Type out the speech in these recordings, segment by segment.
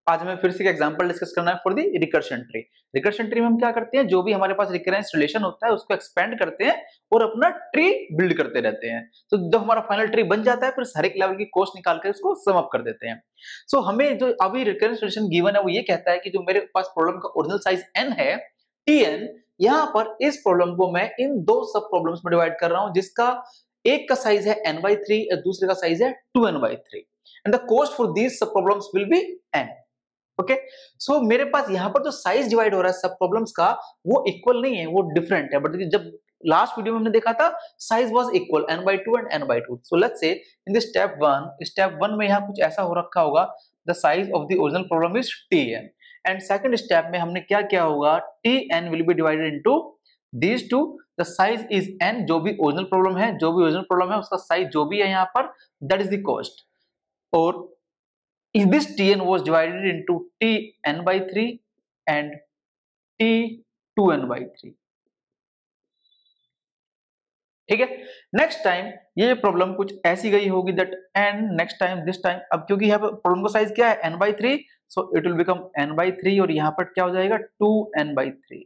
आज हमें फिर से एक एग्जांपल डिस्कस करना है for the recursion tree. Recursion tree में हम क्या करते हैं, जो भी हमारे पास रिकरेंस रिलेशन होता है उसको एक्सपेंड करते हैं और अपना ट्री बिल्ड करते रहते हैं। तो जब हमारा फाइनल ट्री बन जाता है फिर हर एक लेवल की कॉस्ट निकाल कर उसको सम अप कर देते हैं। सो हमें जो अभी रिकरेंस रिलेशन गिवन है वो ये कहता है कि जो मेरे पास प्रॉब्लम का ओरिजिनल साइज n है Tn, यहाँ पर इस प्रॉब्लम को मैं इन दो सब प्रॉब्लम्स में डिवाइड कर रहा हूं, जिसका एक का साइज है n/3 और दूसरे का साइज है 2n/3 and the cost for these sub problems will be n। Okay, so मेरे पास यहाँ पर जो साइज डिवाइड हो रहा है सब प्रॉब्लम्स का वो इक्वल नहीं है, वो डिफरेंट है। बट जब लास्ट वीडियो में हमने देखा था size was equal n/2 and n/2। So let's say in the step 1 में यहाँ कुछ ऐसा हो रखा होगा, the size of the original problem is Tn and second step में हमने क्या किया होगा, Tn will be divided into these two, the size is n, जो भी ओरिजिनल प्रॉब्लम है उसका साइज जो भी है यहाँ पर दैट इज द कॉस्ट, और if this Tn was divided into Tn/3 and T2n/3। ठीक है, नेक्स्ट टाइम ये प्रॉब्लम कुछ ऐसी गई होगी that n next time this time, अब क्योंकि यहाँ पर प्रॉब्लम का साइज क्या है n/3, so it will become n/3 और यहाँ पर क्या हो जाएगा 2n/3।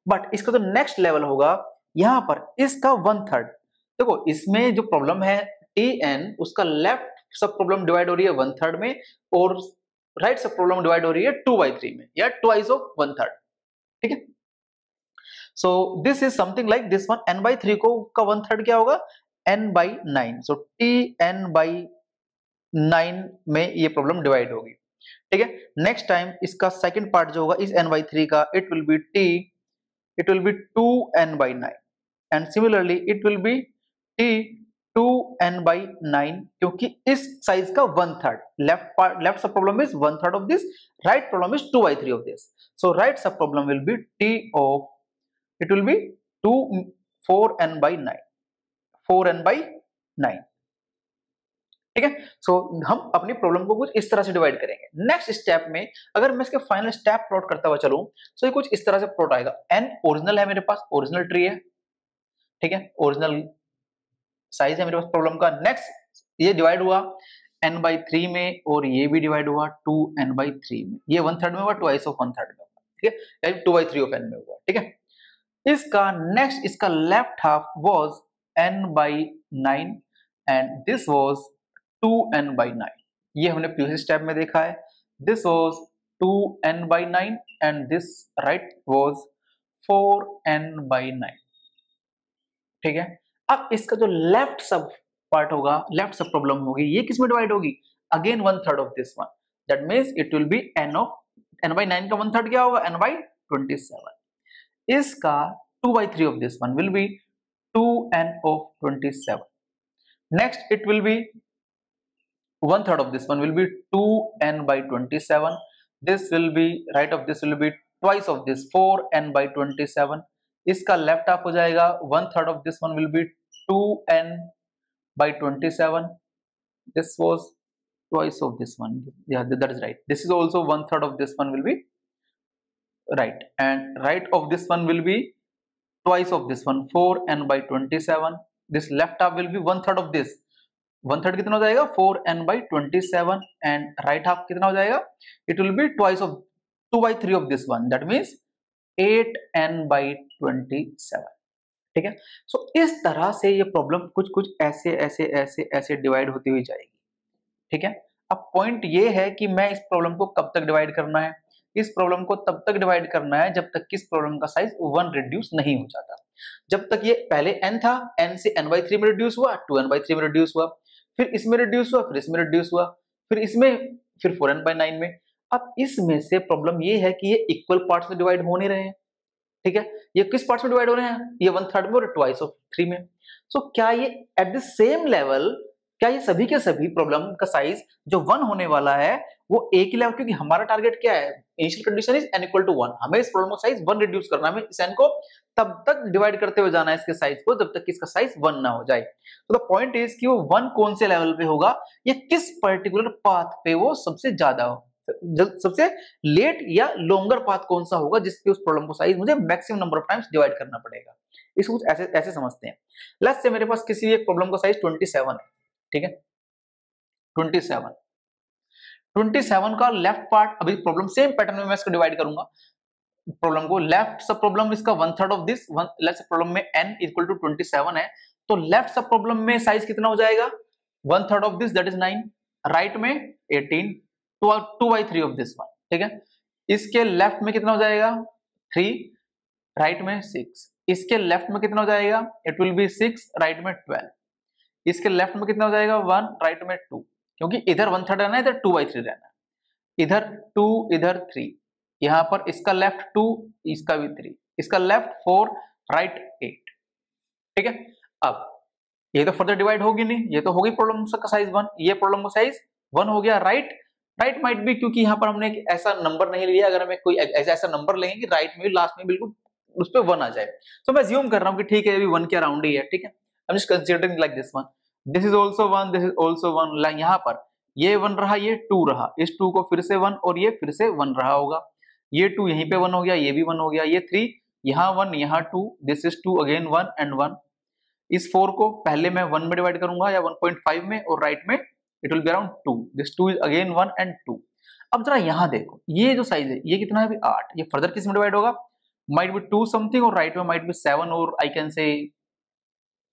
बट इसका जो नेक्स्ट लेवल होगा यहाँ पर इसका 1/3। देखो इसमें जो प्रॉब्लम है Tn उसका लेफ्ट सब प्रॉब्लम डिवाइड हो रही है 1/3 में और राइट सब प्रॉब्लम डिवाइड हो रही है 2/3 में या ट्वाइस ऑफ 1/3। ठीक है, so this is something like this one, n/3 को का 1/3 क्या होगा n/9, सो Tn/9 में ये प्रॉब्लम डिवाइड होगी। ठीक है, नेक्स्ट टाइम इसका सेकंड पार्ट जो होगा इस n/3 का it will be 2n/9 and similarly it will be T2n/9 क्योंकि इस साइज का 1/3, left sub problem is 1/3 of this, right problem is 2/3 of this, so right sub problem will be T of, it will be 4n/9। ठीक है, सो हम अपनी problem को कुछ इस तरह से डिवाइड करेंगे। नेक्स्ट स्टेप में अगर मैं इसके फाइनल स्टेप प्लॉट करता हुआ चलूं तो ये कुछ इस तरह से प्लॉट आएगा। n ओरिजिनल है मेरे पास, ओरिजिनल ट्री है, ठीक है, ओरिजिनल साइज है मेरे पास प्रॉब्लम का। नेक्स्ट ये डिवाइड हुआ n/3 में और ये भी डिवाइड हुआ 2n/3 में, ये 1/3 में हुआ, ट्वाइस ऑफ 1/3 में हुआ। ठीक है, यानी 2/3 ऑफ n में हुआ। ठीक है, इसका नेक्स्ट इसका left half was n/9 and this was 2n/9, ये हमने प्रीवियस स्टेप में देखा है। This was 2n/9 and this right was 4n/9। ठीक है, अब इसका जो लेफ्ट सब पार्ट होगा, लेफ्ट सब प्रॉब्लम होगी, ये किस में डिवाइड होगी, again 1/3 of this one, that means it will B n/9 का 1/3 क्या होगा n/27। इसका 2/3 of this one will be 2n of 27. Next it will be 1/3 of this one will be 2n/27. This will be right of this will be twice of this 4n/27. इसका left half हो जाएगा 1/3 of this one will be 2n/27. This was twice of this one. Yeah, that is right. This is also 1/3 of this one will be right, and right of this one will be twice of this one 4n/27. This left half will be 1/3 of this, 1/3 कितना हो जाएगा 4n/27 and right half कितना हो जाएगा, it will be twice of 2/3 of this one, that means 8n/27। ठीक है, सो इस तरह से ये प्रॉब्लम कुछ कुछ ऐसे ऐसे ऐसे ऐसे डिवाइड होती हुई जाएगी। ठीक है, अब पॉइंट ये है कि मैं इस प्रॉब्लम को कब तक डिवाइड करना है, इस प्रॉब्लम को तब तक डिवाइड करना है जब तक कि इस प्रॉब्लम का साइज 1 रिड्यूस नहीं हो जाता। जब तक ये पहले n था, n से n/3 में रिड्यूस हुआ, 2n/3 में रिड्यूस हुआ, फिर इसमें रिड्यूस हुआ, फिर इसमें रिड्यूस हुआ, फिर इसमें, फिर 4n/9 में। अब इसमें से प्रॉब्लम ये है कि ये इक्वल पार्ट्स में डिवाइड हो नहीं रहे हैं। ठीक है, ये किस पार्ट्स में डिवाइड हो रहे हैं, ये 1/3 में और ट्वाइस ऑफ 3 में। सो क्या ये एट द सेम लेवल, क्या ये सभी के सभी प्रॉब्लम का साइज जो 1 होने वाला है वो एक ही लेवल, क्योंकि हमारा टारगेट क्या है, initial condition is n equal to 1, हमें इस प्रॉब्लम का साइज 1 रिड्यूस करना है, हमें इस n को तब तक डिवाइड करते हुए जाना है इसके साइज को जब तक कि इसका साइज 1 ना हो जाए। तो द पॉइंट इज कि वो 1 कौन से लेवल पे होगा, या किस पर्टिकुलर पाथ पे वो सबसे ज्यादा हो, सबसे लेट या लॉन्गर पाथ कौन सा होगा जिसके उस प्रॉब्लम को साइज मुझे maximum number of times divide करना पड़ेगा। इसको कुछ ऐसे ऐसे समझते हैं। लेट्स से मेरे पास किसी एक प्रॉब्लम का साइज 27 है। ठीक है, 27 27 का लेफ्ट पार्ट, अभी प्रॉब्लम सेम पैटर्न में मैं इसको डिवाइड करूंगा प्रॉब्लम को। लेफ्ट सब प्रॉब्लम इसका 1/3 ऑफ दिस, लेट्स प्रॉब्लम में n इक्वल टू 27 है, तो लेफ्ट सब प्रॉब्लम में साइज कितना हो जाएगा 1/3 of this that is 9, right में 18, 2/3 ऑफ दिस वन, ठीक है। इसके लेफ्ट में कितना हो जाएगा 3, राइट में 6, इसके लेफ्ट में कितना हो जाएगा इट विल बी 6, राइट में 12, इसके लेफ्ट में कितना हो जाएगा 1, राइट में 2, क्योंकि इधर 1/3 रहना है, इधर 2/3 रहना है, इधर 2, इधर 3, यहां पर इसका लेफ्ट 2, इसका भी 3, इसका लेफ्ट 4, राइट 8, ठीक है। अब ये तो फर्दर डिवाइड होगी नहीं, ये तो होगी प्रॉब्लम का साइज 1, ये प्रॉब्लम का साइज 1 हो गया। राइट माइट बी, क्योंकि यहां पर हमने एक ऐसा नंबर नहीं लिया, अगर हमें कोई ऐसा नंबर लेंगे कि राइट में लास्ट में बिल्कुल उस पे 1 आ जाए, तो मैं अज्यूम कर रहा हूं कि ठीक है अभी 1 के अराउंड ही है, ठीक है। आई am just considering like this one, this is also 1, this is also 1, यहां पर ये 1 रहा, ये 2 रहा, इस 2 को फिर से 1 और ये फिर से 1 रहा होगा, ये 2 यहीं पे 1 हो गया, ये भी 1 हो गया, ये 3 यहां 1 यहां 2, दिस इज 2 अगेन 1 एंड 1, इस 4 को पहले मैं 1 में डिवाइड करूंगा या 1.5 में, और राइट में it will be around 2, this 2 is again 1 and 2। अब जरा यहां देखो, ये जो साइज है ये कितना है अभी 8, ये फर्दर किस में डिवाइड होगा, माइट बी 2 समथिंग, और राइट में माइट बी 7 और आई कैन से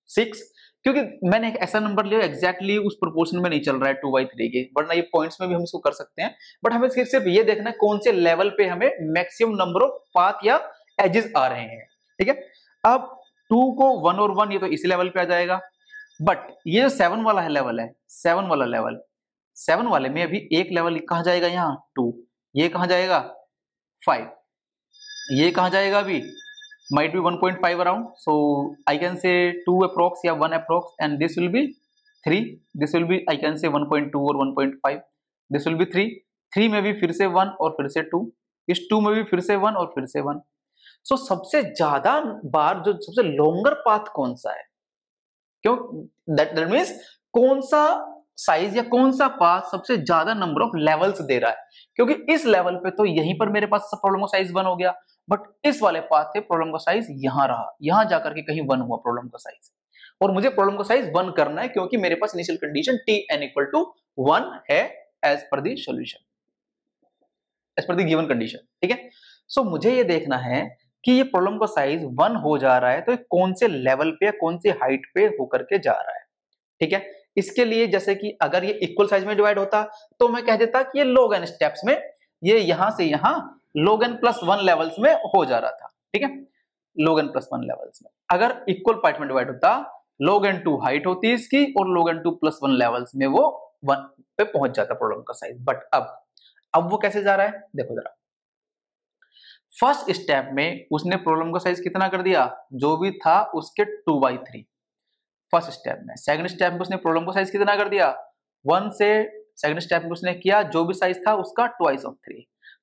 6, क्योंकि मैंने एक ऐसा नंबर लिया एग्जैक्टली उस प्रोपोर्शन में नहीं चल रहा है 2/3 के, वरना ये पॉइंट्स में भी हम इसको कर सकते हैं, बट हमें सिर्फ ये देखना है कौन से लेवल पे हमें मैक्सिमम नंबर ऑफ पाथ या एजेस आ रहे हैं, ठीक है। अब 2 को 1 और 1 ये तो इसी लेवल पे आ जाएगा, बट ये जो 7 वाला है लेवल है, 7 वाला लेवल, 7 वाले में अभी एक लेवल कहां जाएगा, यहाँ 2, ये कहां जाएगा 5, ये कहां जाएगा अभी might be 1.5 around, so I can say 2 approx या 1 approx, and this will be 3, this will be I can say 1.2 और 1.5, this will be 3, 3 में भी फिर से 1 और फिर से 2, इस 2 में भी फिर से 1 और फिर से 1, so सबसे ज्यादा बार जो सबसे लॉन्गर पाथ कौन सा है, क्यों that means कौन सा साइज या कौन सा पाथ सबसे ज्यादा नंबर ऑफ लेवल्स दे रहा है, क्योंकि इस लेवल पे तो यहीं पर मेरे पास प्रॉब्लम का साइज 1 हो गया, बट इस वाले पाथ पे प्रॉब्लम का साइज यहां रहा, यहां जाकर के कहीं 1 हुआ प्रॉब्लम का साइज, और मुझे प्रॉब्लम का साइज 1 करना है, क्योंकि मेरे पास initial condition tn equal to 1 है as per the solution, as per the given condition, ठीक है। सो मुझे ये देखना है कि ये प्रॉब्लम का साइज 1 हो जा रहा है, तो कौन से लेवल पे कौन सी हाइट पे होकर के जा रहा है, ठीक है। इसके लिए जैसे कि अगर ये इक्वल साइज में डिवाइड होता तो मैं कह देता कि ये log n स्टेप्स में, ये यहां से यहां log n प्लस 1 लेवल्स में हो जा रहा था, ठीक है, log n प्लस 1 लेवल्स में। अगर इक्वल पार्ट में डिवाइड होता log n2 हाइट होती इसकी और log n2 प्लस 1 लेवल्स में वो 1 पे पहुंच जाता प्रॉब्लम का साइज, बट अब वो कैसे जा रहा है देखो जरा। फर्स्ट स्टेप में उसने प्रॉब्लम का साइज कितना कर दिया, जो भी था उसके 2/3 फर्स्ट स्टेप में। सेकंड स्टेप में उसने प्रॉब्लम का साइज कितना कर दिया 1 से, सेकंड स्टेप में उसने किया जो भी साइज था उसका 2/3।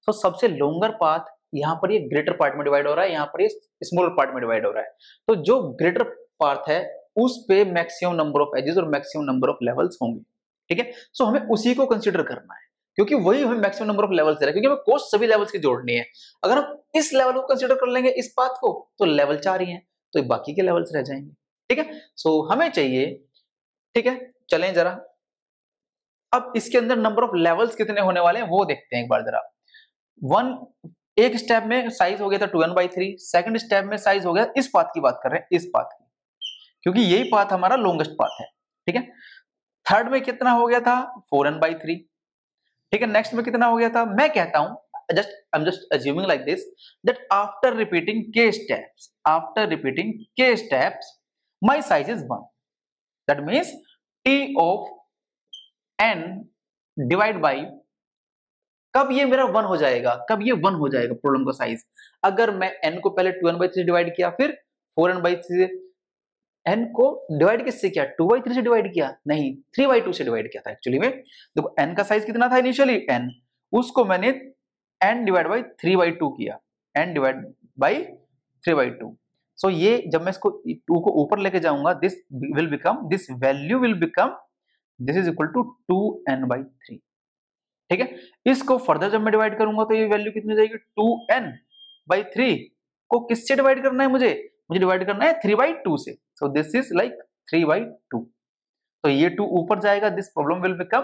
तो सबसे लॉन्गर पाथ यहाँ पर ये ग्रेटर पार्ट में डिवाइड हो रहा है, यहाँ पर ये स्मॉलर पार्ट में डिवाइड हो रहा है, तो जो ग्रेटर पार्ट है उस पे मैक्सिमम नंबर ऑफ एजेस और मैक्सिमम नंबर ऑफ लेवल्स होंगे, ठीक है। सो हमें उसी को कंसीडर करना है, क्योंकि वही हमें मैक्सिमम नंबर ऑफ लेवल्स दे रहा है, क्योंकि हमें कॉस्ट सभी लेवल्स की जोड़नी है। अगर हम इस लेवल को कंसीडर कर लेंगे इस पाथ को, तो लेवल 4 ही है, तो बाकी के लेवल्स रह जाएंगे, ठीक है। सो हमें चाहिए, ठीक है, चलें जरा अब इसके अंदर नंबर ऑफ लेवल्स कितने होने वाले हैं वो देखते हैं एक बार जरा। एक स्टेप में साइज हो गया था 2n/3, सेकंड स्टेप में साइज हो गया, इस पाथ की बात कर रहे हैं, इस पाथ की, क्योंकि यही पाथ हमारा लॉन्गेस्ट पाथ है, ठीक है। थर्ड में कितना हो गया था 4n/3, ठीक है। नेक्स्ट में कितना हो गया था, मैं कहता हूं आई am just assuming like this that after repeating k steps my size is 1, that means t of n divide by, कब ये मेरा 1 हो जाएगा, कब ये 1 हो जाएगा प्रॉब्लम का साइज, अगर मैं n को पहले 2n/3 डिवाइड किया, फिर 4n/3 से, n को डिवाइड किससे किया 2/3 से डिवाइड किया, नहीं 3/2 से डिवाइड किया था एक्चुअली में। देखो n का साइज कितना था इनिशियली n, उसको मैंने n डिवाइड बाई 3/2 किया, n डिवाइड बाई 3/2। सो ये जब मैं इसको 2 को ऊपर लेके जाऊंगा, this will become, this value will become, this is equal to 2n/3, ठीक है। इसको फर्दर जब मैं डिवाइड करूंगा तो ये वैल्यू कितनी हो जाएगी 2n/3 को किससे डिवाइड करना है, मुझे डिवाइड करना है 3/2 से, सो दिस इज लाइक 3/2। तो ये 2 ऊपर जाएगा, this problem will become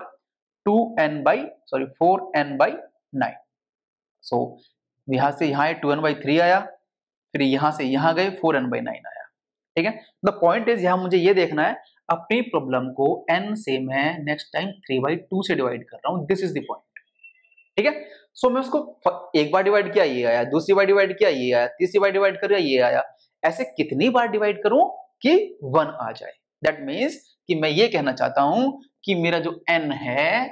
4n/9। सो यहां से यहां 2n/3 आया, फिर यहां से यहां गए 4n/9 आया। ठीक है, द पॉइंट इज यहां मुझे ये देखना है अपनी प्रॉब्लम को n से मैं नेक्स्ट टाइम 3/2 से डिवाइड कर रहा हूं, दिस इज द पॉइंट। ठीक है, सो मैं उसको एक बार डिवाइड किया ये आया, दूसरी बार डिवाइड किया ये आया, तीसरी बार डिवाइड कर ये आया, ऐसे कितनी बार डिवाइड करूं कि 1 आ जाए। दैट मीन्स कि मैं ये कहना चाहता हूं कि मेरा जो n है,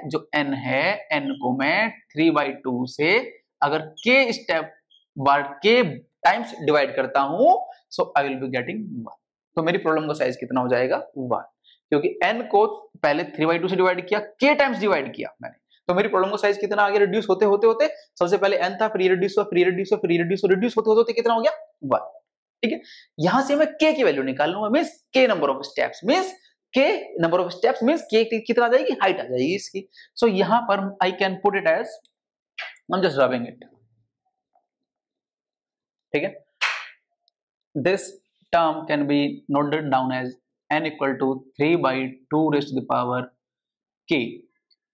n को मैं 3/2 से अगर k स्टेप बार k टाइम्स डिवाइड करता हूं, सो आई विल बी गेटिंग 1। तो मेरी प्रॉब्लम का साइज कितना हो जाएगा 1, क्योंकि n को पहले 3/2 से डिवाइड किया, k टाइम्स डिवाइड किया मैंने, तो मेरी प्रॉब्लम का साइज कितना आगे रिड्यूस होते होते होते, सबसे पहले n था, फिर ये रिड्यूस हुआ, फिर ये रिड्यूस हुआ, फिर ये रिड्यूस होते होते कितना हो गया 1। ठीक है, यहां से मैं k की वैल्यू निकाल लूंगा, means k number of steps, means k number of steps means k कितना आ जाएगी, हाइट आ जाएगी इसकी। सो यहां पर I can put it as, I am just rubbing it. ठीक है, this term can be noted down as n equal to 3/2 raised to the power k.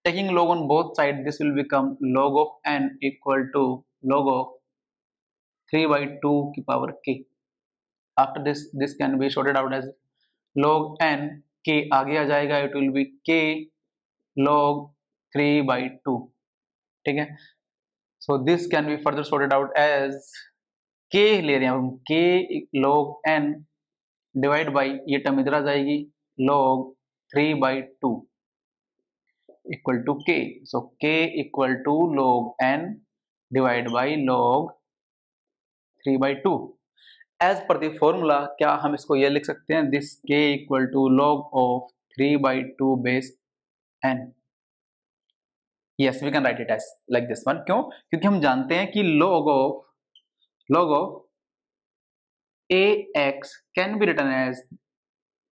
Taking log on both sides, this will become log of n equal to log of 3/2 की power k. After this can be sorted out as log n, k आगे आ जाएगा, it will be k log 3/2. ठीक है, so this can be further sorted out as k ले रहे हैं हम, k log n divide by ये term इधर आ जाएगी log 3/2 equal to k. So k equal to log n divide by log 3/2। As per the formula क्या हम इसको ये लिख सकते हैं, this k equal to log of 3/2 base n। Yes, we can write it as like this one. क्यों? क्योंकि हम जानते हैं कि log of ax can be written as,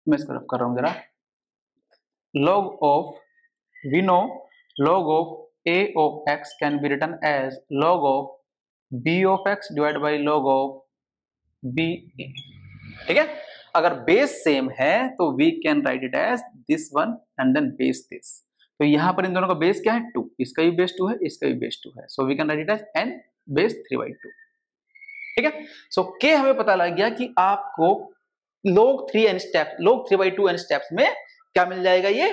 मैं इसको रफ कर रहा हूं जरा, log of, we know log of a of x can be written as log of b of x divided by log of b a। ठीक है, अगर base same है तो we can write it as this one and then base this. तो यहां पर इन दोनों का बेस क्या है 2, इसका भी बेस 2 है, इसका भी बेस 2 है, so we can write it as n base 3/2। ठीक है, सो k हमें पता लग गया कि आपको log 3/2 n स्टेप्स में क्या मिल जाएगा, ये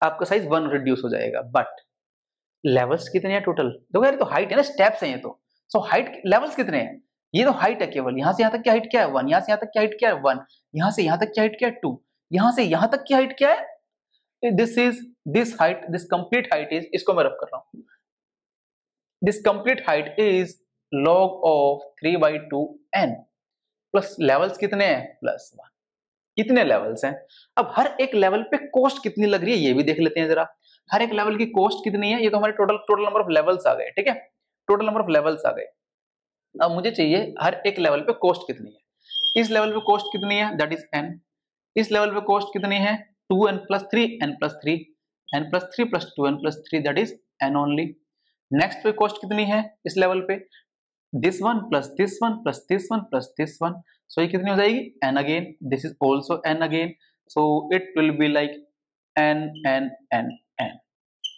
आपका साइज 1 रिड्यूस हो जाएगा। बट लेवल्स कितने हैं टोटल, देखो यार तो हाइट है ना, स्टेप्स हैं ये तो, सो हाइट लेवल्स कितने हैं, ये तो हाइट है केवल, यहां से यहां तक की हाइट क्या है 1, यहां से यहां तक की हाइट क्या है 1, यहां से यहां तक की हाइट क्या है 2, यहां से यहां तक की हाइट क्या है, this height, this complete height is, इसको मैं रफ कर रहा हूं, this complete height is log of 3/2 n plus levels कितने हैं +1। कितने लेवल्स हैं, अब हर एक लेवल पे कॉस्ट कितनी लग रही है ये भी देख लेते हैं जरा। हर एक लेवल की कॉस्ट कितनी है, ये तो हमारे टोटल नंबर ऑफ लेवल्स आ गए। ठीक है, टोटल नंबर ऑफ लेवल्स आ गए। अब मुझे चाहिए हर एक लेवल पे कॉस्ट कितनी है। इस लेवल पे कॉस्ट कितनी है, दैट इज n। इस लेवल पे कॉस्ट कितनी है 2n + 3, n + 3, n + 3 + 2n + 3, that is n only. Next पे कॉस्ट कितनी है इस लेवल पे, this one plus this one plus this one plus this one, so ये कितनी हो जाएगी n again, this is also n again, so it will be like n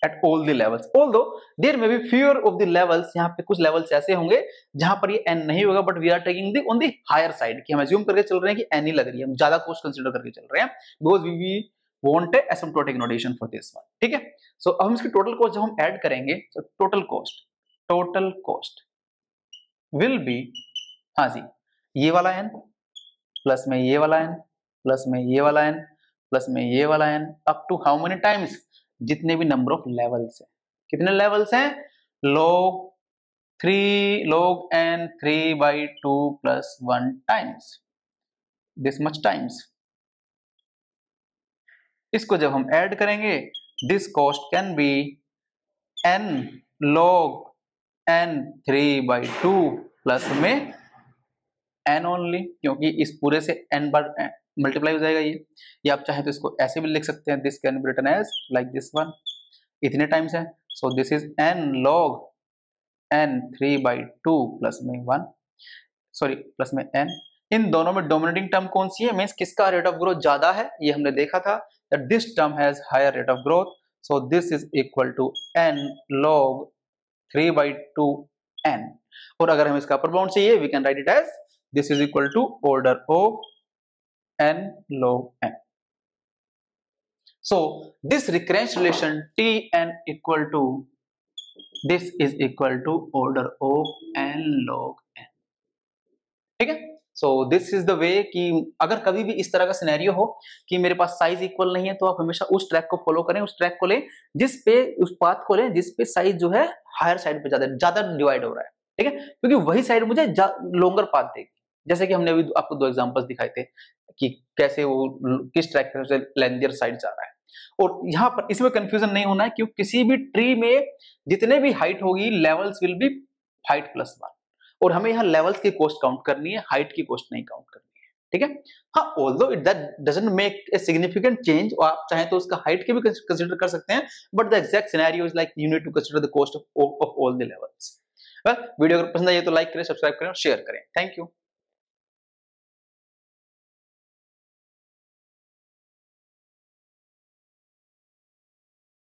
at all the levels, although there may be fewer of the levels। यहाँ पे कुछ levels ऐसे होंगे जहां पर ये n नहीं होगा, but we are taking the on the higher side, कि हम assume करके चल रहे हैं कि n ही लग रही है, हम ज्यादा cost consider करके चल रहे हैं, because we want a asymptotic notation for this one। ठीक है, so अब हम इसकी total cost जब हम add करेंगे, so total cost will be, हाँ जी, ये वाला n प्लस में ये वाला n प्लस में ये वाला n प्लस में ये वाला n up to how many times, जितने भी नंबर ऑफ लेवल्स हैं। कितने लेवल्स हैं, log n 3/2 plus 1 times, this much times। इसको जब हम ऐड करेंगे, this cost can be n log n 3/2 plus में n ओनली, क्योंकि इस पूरे से n बार मल्टीप्लाई हो जाएगा ये, या आप चाहे तो इसको ऐसे भी लिख सकते हैं, this can be written as like this one, इतने टाइम्स है, so this is n log n 3/2 plus में 1, सॉरी प्लस में n। इन दोनों में डोमिनेटिंग टर्म कौन सी है, मींस किसका रेट ऑफ ग्रोथ ज्यादा है, ये हमने देखा था that this term has higher rate of growth, So this is equal to n log 3/2 n. और अगर हमें इसका अपर बाउंड चाहिए, we can write it as this is equal to order of n log n. So this recurrence relation Tn equal to this is equal to order of n log n. ठीक है. So this is the way कि अगर कभी भी इस तरह का scenario हो कि मेरे पास साइज इक्वल नहीं है, तो आप हमेशा उस ट्रैक को फॉलो करें, उस ट्रैक को लें जिस पे, उस पाथ को लें जिस पे साइज जो है हायर साइड पे ज्यादा डिवाइड हो रहा है. ठीक है, क्योंकि वही साइड मुझे लॉन्गर पाथ देगी. जैसे कि हमने अभी आपको दो एग्जांपल्स दिखाए थे कि कैसे वो किस ट्रैक से लेंथियर साइड जा रहा है. और यहाँ पर इसमें कंफ्यूजन नहीं होना है, क्योंकि किसी भी ट्री में जितने भी हाइट होगी, levels will be height plus 1. और हमें यहाँ लेवल्स की कॉस्ट काउंट करनी है, हाइट की कॉस्ट नहीं काउंट करनी है. ठीक है. हाँ, although it that doesn't make a significant change, और आप चाहें तो उसका हाइट के भी कंसीडर कर सकते हैं, but the exact scenario is like you need to consider the cost of all the levels. Video अगर पसंद आई तो लाइक करें, सब्सक्राइब करें और शेयर करें. Thank you.